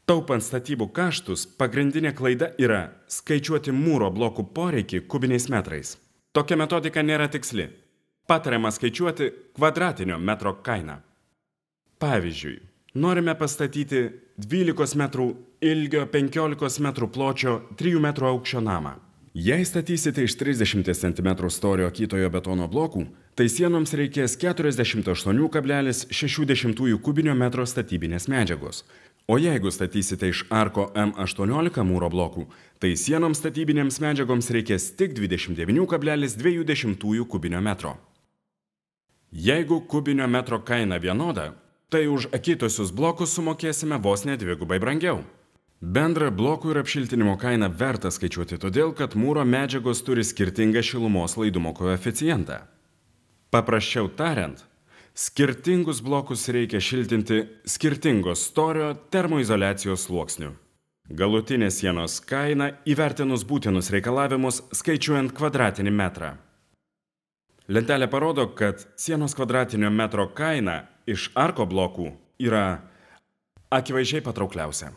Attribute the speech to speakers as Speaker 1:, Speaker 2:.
Speaker 1: Taupant statybų kaštus, pagrindinė klaida yra skaičiuoti mūro blokų poreikį kubiniais metrais. Tokia metodika nėra tiksli. Patariama skaičiuoti kvadratinio metro kainą. Pavyzdžiui, norime pastatyti 12 metrų ilgio, 15 metrų pločio, 3 metrų aukščio namą. Jei statysite iš 30 cm storio kytojo betono blokų, tai sienoms reikės 48,6 kubinio metro statybinės medžiagos. O jeigu statysite iš arko M18 mūro blokų, tai sienoms statybinėms medžiagoms reikės tik 29,2 kubinio metro. Jeigu kubinio metro kaina vienoda, tai už akituosius blokus sumokėsime vos ne dvigubai brangiau. Bendrą blokų ir apšiltinimo kainą verta skaičiuoti todėl, kad mūro medžiagos turi skirtingą šilumos laidumo koeficientą. Paprasčiau tariant, skirtingus blokus reikia šiltinti skirtingos storio termoizoliacijos sluoksnių. Galutinė sienos kaina įvertinus būtinus reikalavimus skaičiuojant kvadratinį metrą. Lentelė parodo, kad sienos kvadratinio metro kaina iš arko blokų yra akivaizdžiai patraukliausia.